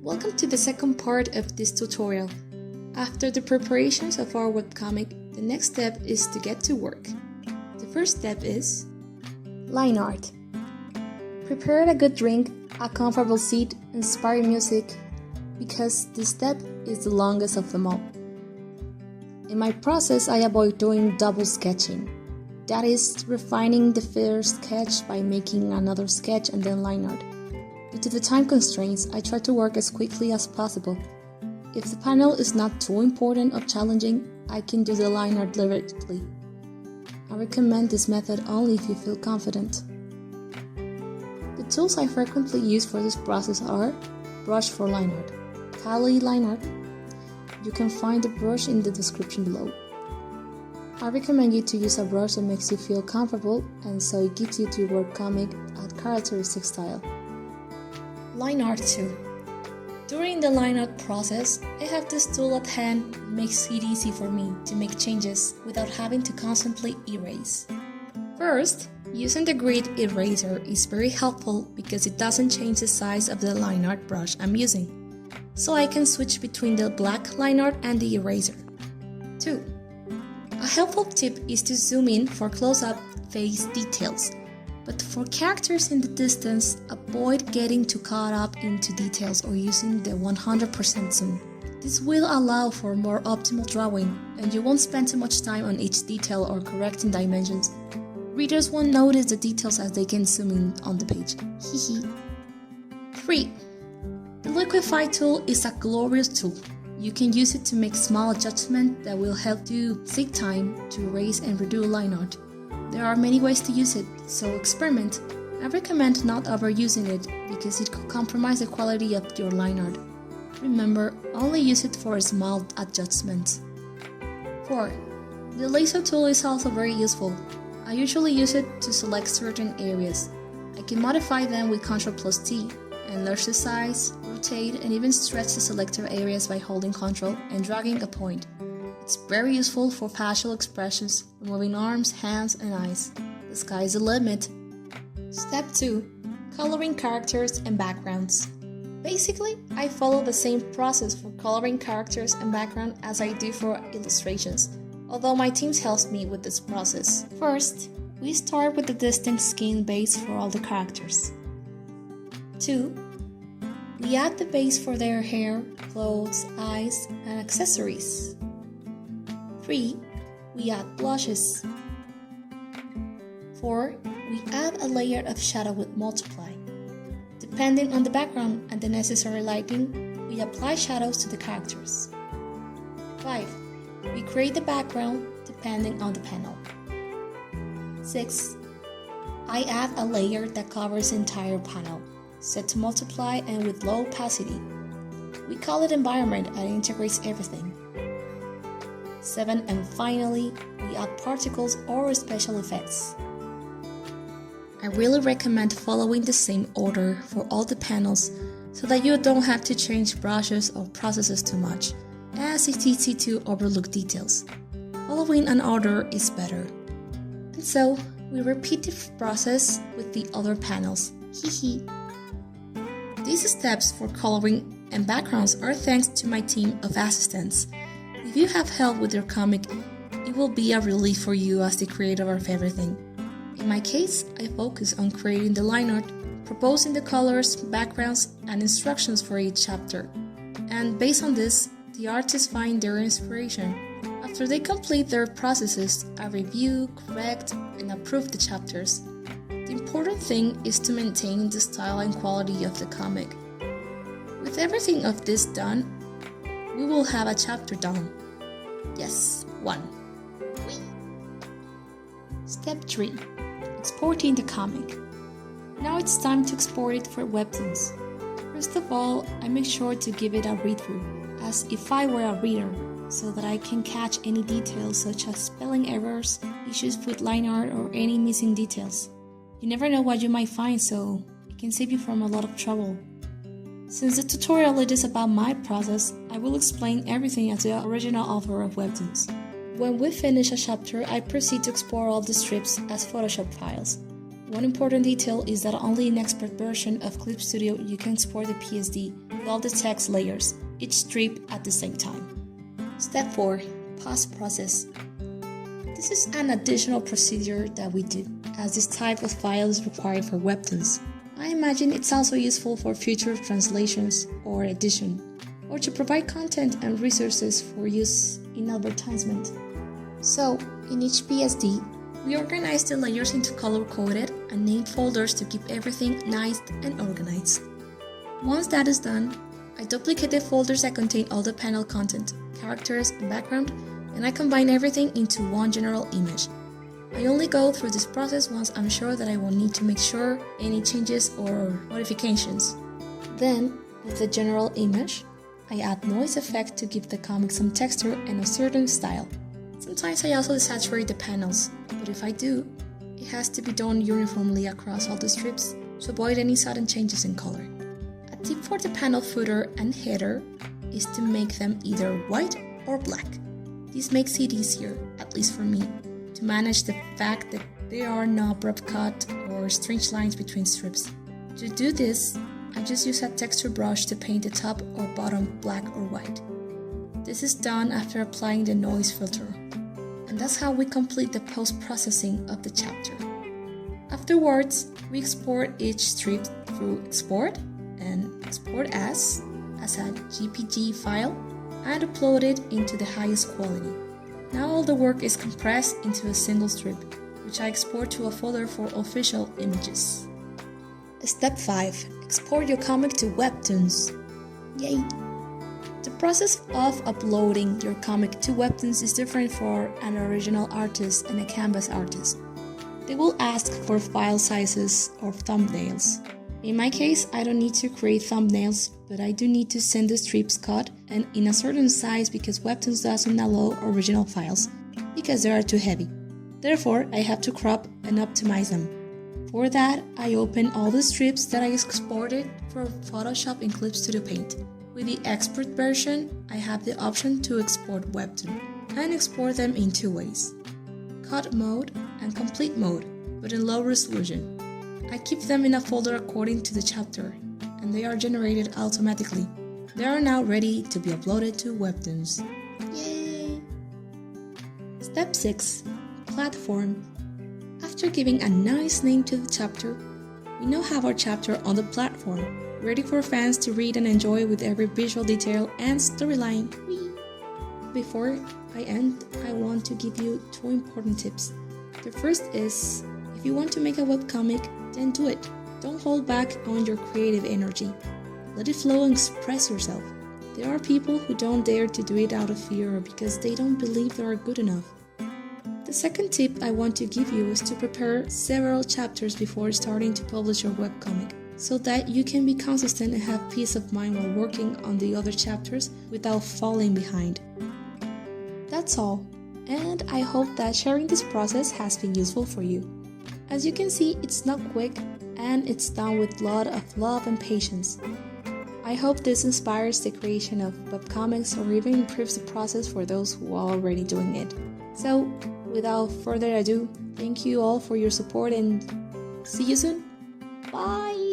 Welcome to the second part of this tutorial. After the preparations of our webcomic, the next step is to get to work. The first step is line art. Prepare a good drink, a comfortable seat, inspiring music, because this step is the longest of them all. In my process, I avoid doing double sketching. That is, refining the first sketch by making another sketch and then line art. Due to the time constraints, I try to work as quickly as possible. If the panel is not too important or challenging, I can do the line art directly. I recommend this method only if you feel confident. The tools I frequently use for this process are brush for line art, Kali line art. You can find the brush in the description below. I recommend you to use a brush that makes you feel comfortable and so it gives you to your webcomic a characteristic style. Line art too. During the line art process, I have this tool at hand that makes it easy for me to make changes without having to constantly erase. First, using the grid eraser is very helpful because it doesn't change the size of the line art brush I'm using, so I can switch between the black line art and the eraser. 2. A helpful tip is to zoom in for close-up face details. But for characters in the distance, avoid getting too caught up into details or using the 100% zoom. This will allow for more optimal drawing, and you won't spend too much time on each detail or correcting dimensions. Readers won't notice the details as they can zoom in on the page. Hehe. 3. The Liquify tool is a glorious tool. You can use it to make small adjustments that will help you save time to erase and redo line art. There are many ways to use it, so experiment. I recommend not overusing it because it could compromise the quality of your line art. Remember, only use it for small adjustments. 4. The lasso tool is also very useful. I usually use it to select certain areas. I can modify them with Ctrl+T, enlarge the size, rotate, and even stretch the selected areas by holding Ctrl and dragging a point. It's very useful for facial expressions, removing arms, hands, and eyes. The sky is the limit. Step 2. Coloring characters and backgrounds. Basically, I follow the same process for coloring characters and background as I do for illustrations, although my team helps me with this process. First, we start with the distinct skin base for all the characters. 2. We add the base for their hair, clothes, eyes, and accessories. 3. We add blushes. 4. We add a layer of shadow with multiply. Depending on the background and the necessary lighting, we apply shadows to the characters. 5. We create the background depending on the panel. 6. I add a layer that covers the entire panel, set to multiply and with low opacity. We call it environment and it integrates everything. 7. And finally, we add particles or special effects. I really recommend following the same order for all the panels so that you don't have to change brushes or processes too much, as it's easy to overlook details. Following an order is better. And so, we repeat the process with the other panels. Hehe. These steps for coloring and backgrounds are thanks to my team of assistants. If you have help with your comic, it will be a relief for you as the creator of everything. In my case, I focus on creating the line art, proposing the colors, backgrounds, and instructions for each chapter. And based on this, the artists find their inspiration. After they complete their processes, I review, correct, and approve the chapters. The important thing is to maintain the style and quality of the comic. With everything of this done, we will have a chapter done. Yes, 1. Step 3. Exporting the comic. Now it's time to export it for Webtoons. First of all, I make sure to give it a read-through, as if I were a reader, so that I can catch any details such as spelling errors, issues with line art, or any missing details. You never know what you might find, so it can save you from a lot of trouble. Since the tutorial is about my process, I will explain everything as the original author of Webtoons. When we finish a chapter, I proceed to export all the strips as Photoshop files. One important detail is that only in expert version of Clip Studio you can export the PSD, with all the text layers, each strip at the same time. Step 4. Post-process. This is an additional procedure that we do, as this type of file is required for Webtoons. I imagine it's also useful for future translations or edition, or to provide content and resources for use in advertisement. So, in each PSD, we organize the layers into color-coded and named folders to keep everything nice and organized. Once that is done, I duplicate the folders that contain all the panel content, characters, and background, and I combine everything into one general image. I only go through this process once I'm sure that I will need to make sure any changes or modifications. Then, with the general image, I add noise effect to give the comic some texture and a certain style. Sometimes I also desaturate the panels, but if I do, it has to be done uniformly across all the strips to avoid any sudden changes in color. A tip for the panel footer and header is to make them either white or black. This makes it easier, at least for me, to manage the fact that there are no abrupt cut or strange lines between strips. To do this, I just use a texture brush to paint the top or bottom black or white. This is done after applying the noise filter, and that's how we complete the post-processing of the chapter. Afterwards, we export each strip through export and export as a JPG file and upload it into the highest quality. Now all the work is compressed into a single strip, which I export to a folder for official images. Step 5. Export your comic to Webtoons. Yay! The process of uploading your comic to Webtoons is different for an original artist and a canvas artist. They will ask for file sizes or thumbnails. In my case, I don't need to create thumbnails, but I do need to send the strips cut and in a certain size because Webtoons doesn't allow original files, because they are too heavy. Therefore, I have to crop and optimize them. For that, I open all the strips that I exported from Photoshop in clips to the Paint. With the export version, I have the option to export Webtoon and export them in two ways: cut mode and complete mode, but in low resolution. I keep them in a folder according to the chapter, and they are generated automatically. They are now ready to be uploaded to Webtoons. Yay! Step 6. Platform. After giving a nice name to the chapter, we now have our chapter on the platform, ready for fans to read and enjoy with every visual detail and storyline. Whee! Before I end, I want to give you 2 important tips. The first is, if you want to make a webcomic, then do it. Don't hold back on your creative energy. Let it flow and express yourself. There are people who don't dare to do it out of fear or because they don't believe they are good enough. The second tip I want to give you is to prepare several chapters before starting to publish your webcomic, so that you can be consistent and have peace of mind while working on the other chapters without falling behind. That's all, and I hope that sharing this process has been useful for you. As you can see, it's not quick, and it's done with a lot of love and patience. I hope this inspires the creation of webcomics or even improves the process for those who are already doing it. So, without further ado, thank you all for your support and see you soon. Bye!